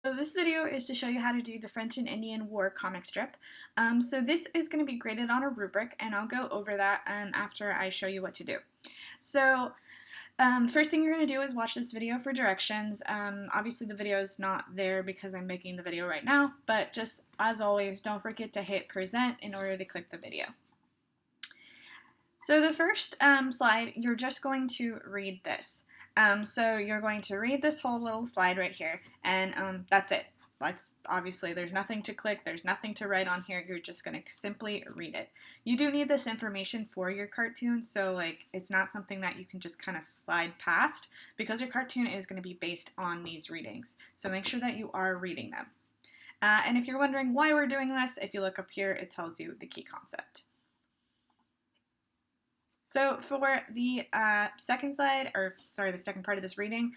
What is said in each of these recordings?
So this video is to show you how to do the French and Indian War comic strip. So this is going to be graded on a rubric, and I'll go over that after I show you what to do. So first thing you're going to do is watch this video for directions. Obviously the video is not there because I'm making the video right now, but just as always, don't forget to hit present in order to click the video. So the first slide, you're just going to read this. So you're going to read this whole little slide right here, and that's it. Obviously, there's nothing to click, there's nothing to write on here, you're just going to simply read it. You do need this information for your cartoon, so it's not something that you can just kind of slide past, because your cartoon is going to be based on these readings. So make sure that you are reading them. And if you're wondering why we're doing this, if you look up here, it tells you the key concept. So for the second slide, the second part of this reading,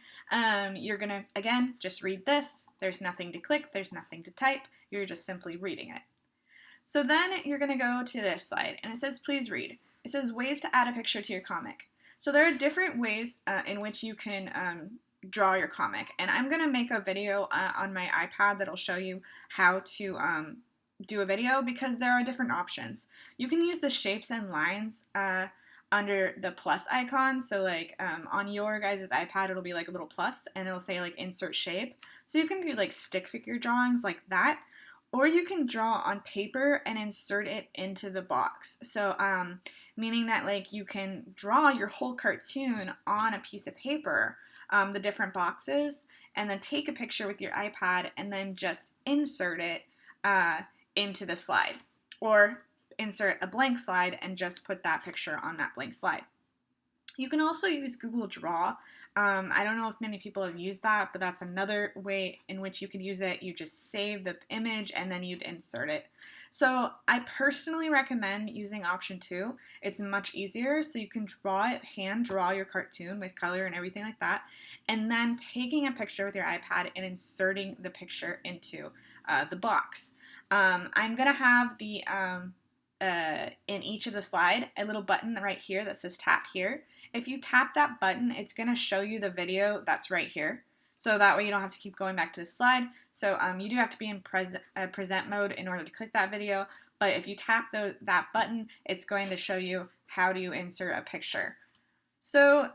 you're going to, again, just read this. There's nothing to click, there's nothing to type, you're just simply reading it. So then you're going to go to this slide, and it says, please read. It says, ways to add a picture to your comic. So there are different ways in which you can draw your comic, and I'm going to make a video on my iPad that'll show you how to do a video, because there are different options. You can use the shapes and lines under the plus icon. So on your guys' iPad, it'll be like a little plus and it'll say insert shape. So you can do stick figure drawings like that, or you can draw on paper and insert it into the box. So meaning that you can draw your whole cartoon on a piece of paper, the different boxes, and then take a picture with your iPad and then just insert it into the slide, or insert a blank slide and just put that picture on that blank slide. You can also use Google Draw. I don't know if many people have used that, but that's another way in which you could use it. You just save the image and then you'd insert it. So I personally recommend using option 2. It's much easier, so you can draw it, hand draw your cartoon with color and everything like that, and then taking a picture with your iPad and inserting the picture into the box. I'm going to have the in each of the slide, a little button right here that says tap here. If you tap that button, it's going to show you the video that's right here. So that way you don't have to keep going back to the slide. So you do have to be in present mode in order to click that video. But if you tap that button, it's going to show you how to insert a picture. So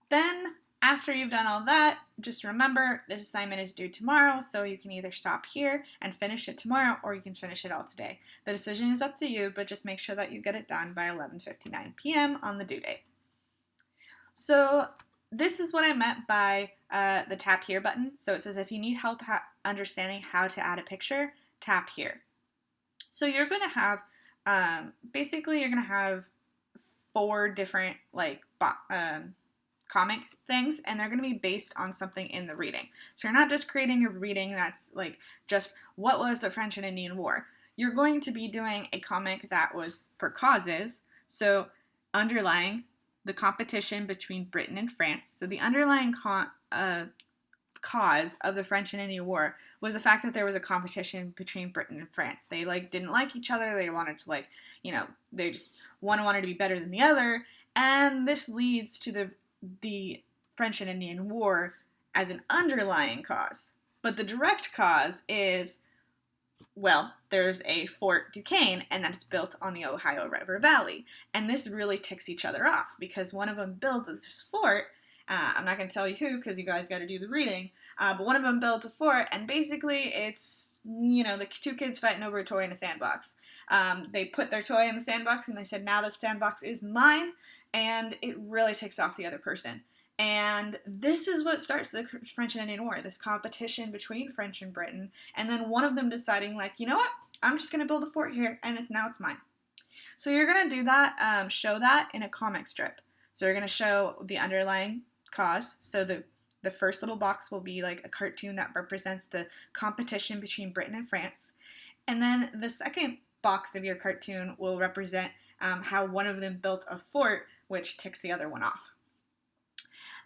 then after you've done all that, just remember this assignment is due tomorrow, so you can either stop here and finish it tomorrow, or you can finish it all today. The decision is up to you, but just make sure that you get it done by 11:59 p.m. on the due date. So this is what I meant by the tap here button. So it says, if you need help understanding how to add a picture, tap here. So you're going to have, basically you're going to have 4 different comic things, and they're going to be based on something in the reading. So you're not just creating a reading that's just what was the French and Indian War. You're going to be doing a comic that was for causes, so underlying the competition between Britain and France. So the underlying cause of the French and Indian War was the fact that there was a competition between Britain and France. They didn't like each other. They wanted to they just one wanted to be better than the other, and this leads to the French and Indian War as an underlying cause. But the direct cause is, well, there's a Fort Duquesne, and that's built on the Ohio River Valley. And this really ticks each other off, because one of them builds this fort. I'm not going to tell you who, because you guys got to do the reading. But one of them built a fort, and basically it's, the 2 kids fighting over a toy in a sandbox. They put their toy in the sandbox, and they said, now the sandbox is mine, and it really ticks off the other person. And this is what starts the French and Indian War, this competition between French and Britain, and then one of them deciding, you know what, I'm just going to build a fort here, and now it's mine. So you're going to do that, show that in a comic strip. So you're going to show the underlying cause. So the first little box will be a cartoon that represents the competition between Britain and France. And then the second box of your cartoon will represent how one of them built a fort, which ticked the other one off.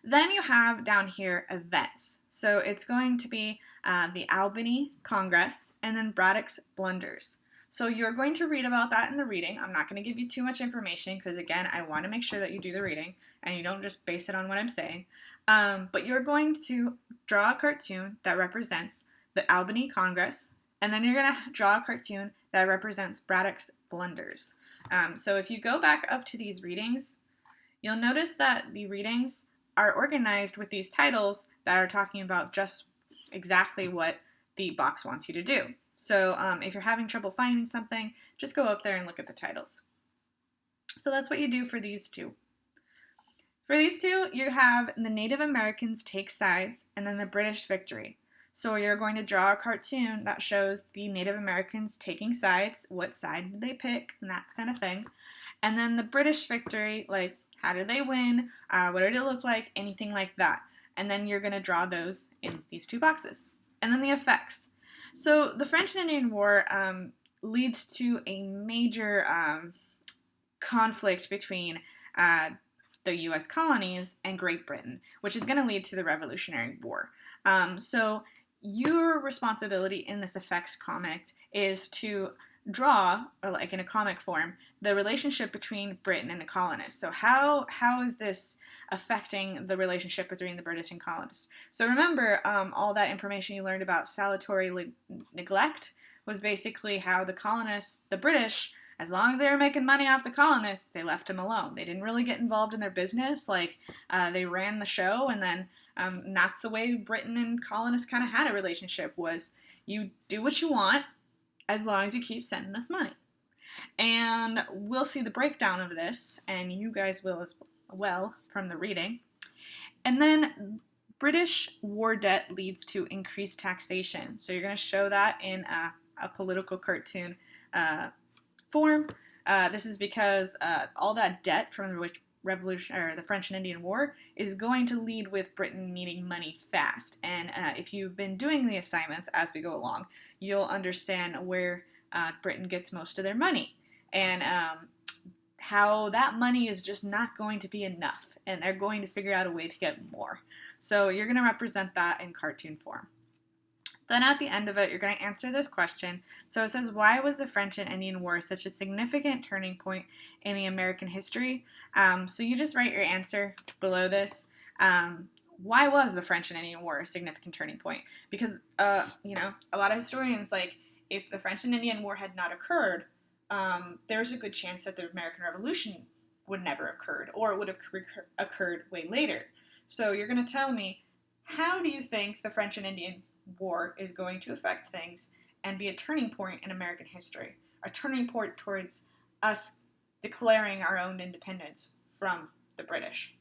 Then you have down here events. So it's going to be the Albany Congress and then Braddock's blunders. So you're going to read about that in the reading. I'm not going to give you too much information because, again, I want to make sure that you do the reading and you don't just base it on what I'm saying. But you're going to draw a cartoon that represents the Albany Congress, and then you're going to draw a cartoon that represents Braddock's blunders. So if you go back up to these readings, you'll notice that the readings are organized with these titles that are talking about just exactly what the box wants you to do. So if you're having trouble finding something, just go up there and look at the titles. So that's what you do for these two. For these two, you have the Native Americans take sides and then the British victory. So you're going to draw a cartoon that shows the Native Americans taking sides, what side did they pick, and that kind of thing. And then the British victory, like how did they win, what did it look like, anything like that. And then you're going to draw those in these two boxes. And then the effects. So the French and Indian War leads to a major conflict between the U.S. colonies and Great Britain, which is going to lead to the Revolutionary War. So your responsibility in this effects comic is to draw, or like in a comic form, the relationship between Britain and the colonists. So how is this affecting the relationship between the British and colonists? So remember, all that information you learned about salutary neglect was basically how the colonists, the British, as long as they were making money off the colonists, they left them alone. They didn't really get involved in their business. Like, they ran the show, and then and that's the way Britain and colonists kind of had a relationship, was you do what you want as long as you keep sending us money. And we'll see the breakdown of this, and you guys will as well from the reading. And then British war debt leads to increased taxation. So you're going to show that in a political cartoon form. This is because all that debt from the Revolution, or the French and Indian War, is going to lead with Britain needing money fast. And if you've been doing the assignments as we go along, you'll understand where Britain gets most of their money, and how that money is just not going to be enough, and they're going to figure out a way to get more. So you're going to represent that in cartoon form. Then at the end of it, you're going to answer this question. So it says, why was the French and Indian War such a significant turning point in the American history? So you just write your answer below this. Why was the French and Indian War a significant turning point? Because, a lot of historians, like, if the French and Indian War had not occurred, there's a good chance that the American Revolution would never have occurred, or it would have occurred way later. So you're going to tell me, how do you think the French and Indian War is going to affect things and be a turning point in American history, a turning point towards us declaring our own independence from the British?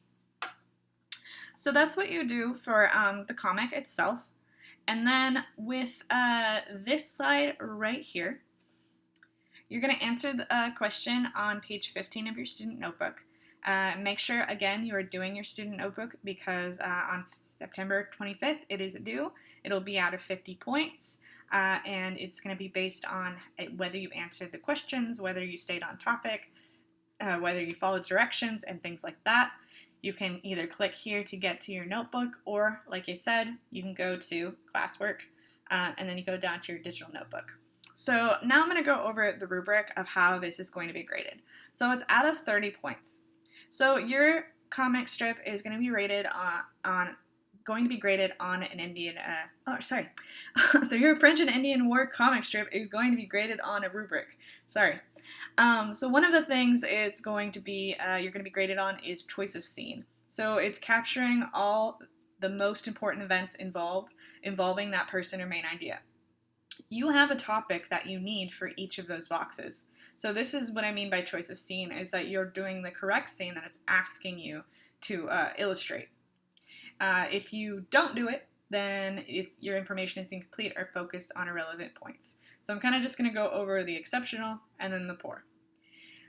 So that's what you do for the comic itself. And then with this slide right here, you're going to answer the question on page 15 of your student notebook. Make sure, again, you are doing your student notebook, because on September 25th it is due. It'll be out of 50 points, and it's going to be based on whether you answered the questions, whether you stayed on topic, whether you followed directions, and things like that. You can either click here to get to your notebook, or, like I said, you can go to classwork, and then you go down to your digital notebook. So now I'm going to go over the rubric of how this is going to be graded. So it's out of 30 points. So your comic strip is going to be rated graded on an Indian, your French and Indian War comic strip is going to be graded on a rubric. So one of the things it's going to be, you're going to be graded on, is choice of scene. So it's capturing all the most important events involving that person or main idea. You have a topic that you need for each of those boxes. So this is what I mean by choice of scene, is that you're doing the correct scene that it's asking you to illustrate. If you don't do it, then your information is incomplete or focused on irrelevant points. So I'm kind of just going to go over the exceptional and then the poor.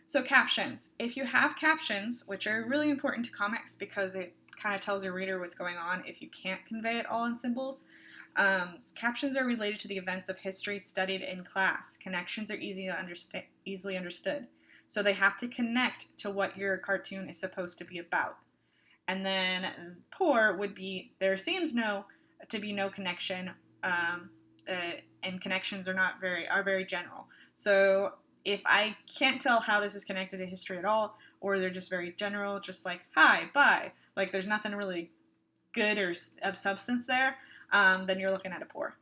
So captions. If you have captions, which are really important to comics because it kind of tells your reader what's going on if you can't convey it all in symbols. Captions are related to the events of history studied in class. Connections are easily understood. So they have to connect to what your cartoon is supposed to be about. And then poor would be, there seems to be no connection, and connections are very general. So if I can't tell how this is connected to history at all, or they're just very general, just like, hi, bye, like there's nothing really good or of substance there, then you're looking at a poor.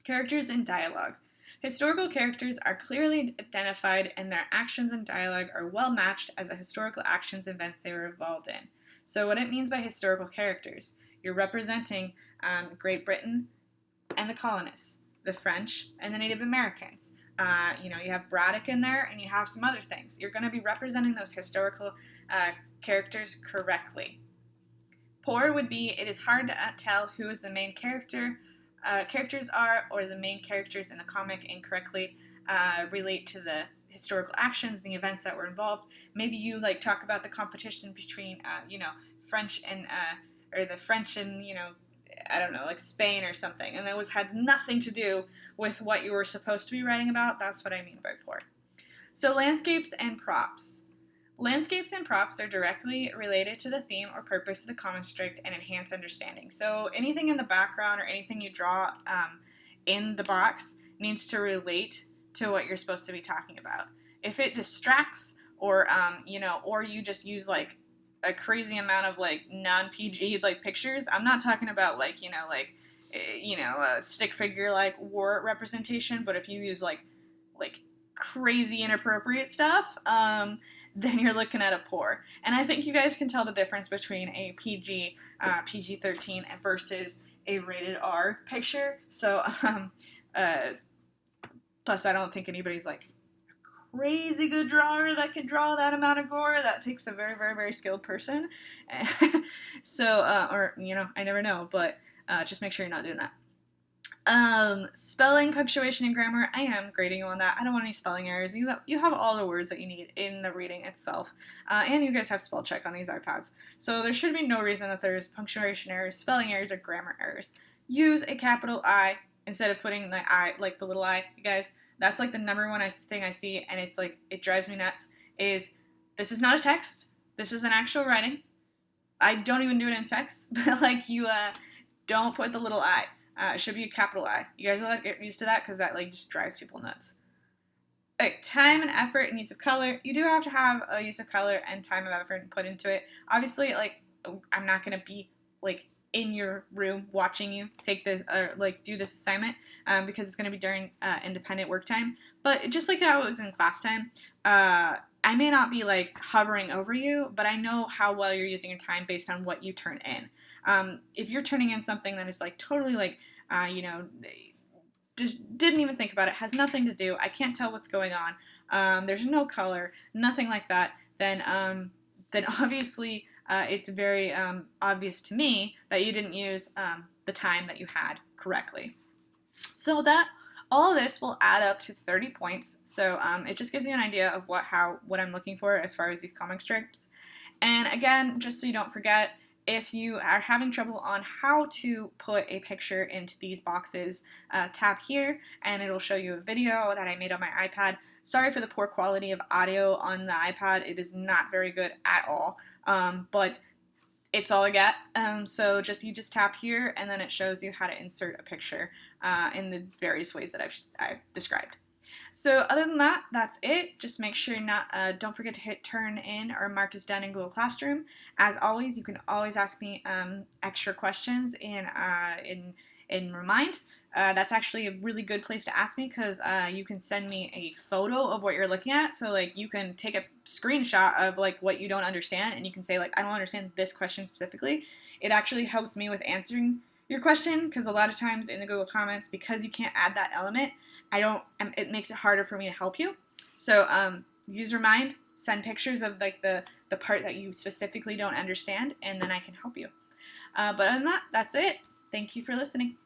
Characters in dialogue. Historical characters are clearly identified and their actions and dialogue are well matched as the historical actions and events they were involved in. So what it means by historical characters, you're representing Great Britain and the colonists, the French and the Native Americans. You have Braddock in there and you have some other things. You're going to be representing those historical characters correctly. Poor would be, it is hard to tell who is the main characters are, or the main characters in the comic incorrectly relate to the historical actions and the events that were involved. Maybe you like talk about the competition between French and or the French and I don't know, like Spain or something, and that had nothing to do with what you were supposed to be writing about. That's what I mean by poor. So landscapes and props. Landscapes and props are directly related to the theme or purpose of the comic strip and enhance understanding. So anything in the background or anything you draw in the box needs to relate to what you're supposed to be talking about. If it distracts or or you just use like a crazy amount of like non-PG like pictures, I'm not talking about a stick figure like war representation, but if you use like crazy inappropriate stuff, then you're looking at a poor. And I think you guys can tell the difference between a PG, PG-13 versus a rated R picture. So, plus I don't think anybody's like a crazy good drawer that can draw that amount of gore. That takes a very, very, very skilled person. So, I never know, but just make sure you're not doing that. Spelling, punctuation, and grammar, I am grading you on that. I don't want any spelling errors. You have all the words that you need in the reading itself. And you guys have spell check on these iPads. So there should be no reason that there's punctuation errors, spelling errors, or grammar errors. Use a capital I instead of putting the I, like the little I. You guys, that's like the number one thing I see, and it's like, it drives me nuts, is this is not a text. This is an actual writing. I don't even do it in text, but like you don't put the little I. It should be a capital I. You guys will get used to that because that like just drives people nuts. Okay, time and effort and use of color. You do have to have a use of color and time and effort put into it. Obviously, like I'm not gonna be like in your room watching you take this or like do this assignment because it's gonna be during independent work time. But just like how it was in class time, I may not be like hovering over you, but I know how well you're using your time based on what you turn in. If you're turning in something that is like totally like, just didn't even think about it, has nothing to do, I can't tell what's going on, there's no color, nothing like that, then obviously it's very obvious to me that you didn't use the time that you had correctly. So that all of this will add up to 30 points. So it just gives you an idea of what I'm looking for as far as these comic strips. And again, just so you don't forget, if you are having trouble on how to put a picture into these boxes, tap here and it'll show you a video that I made on my iPad. Sorry for the poor quality of audio on the iPad. It is not very good at all, but it's all I got. So you just tap here and then it shows you how to insert a picture in the various ways that I've described. So other than that, that's it. Just make sure don't forget to hit turn in or mark as done in Google Classroom. As always, you can always ask me extra questions in Remind. That's actually a really good place to ask me because you can send me a photo of what you're looking at. So like you can take a screenshot of like what you don't understand and you can say like, I don't understand this question specifically. It actually helps me with answering your question because a lot of times in the Google comments, because you can't add that element, it makes it harder for me to help you. So use Remind, send pictures of like the part that you specifically don't understand, and then I can help you. But other than that, that's it. Thank you for listening.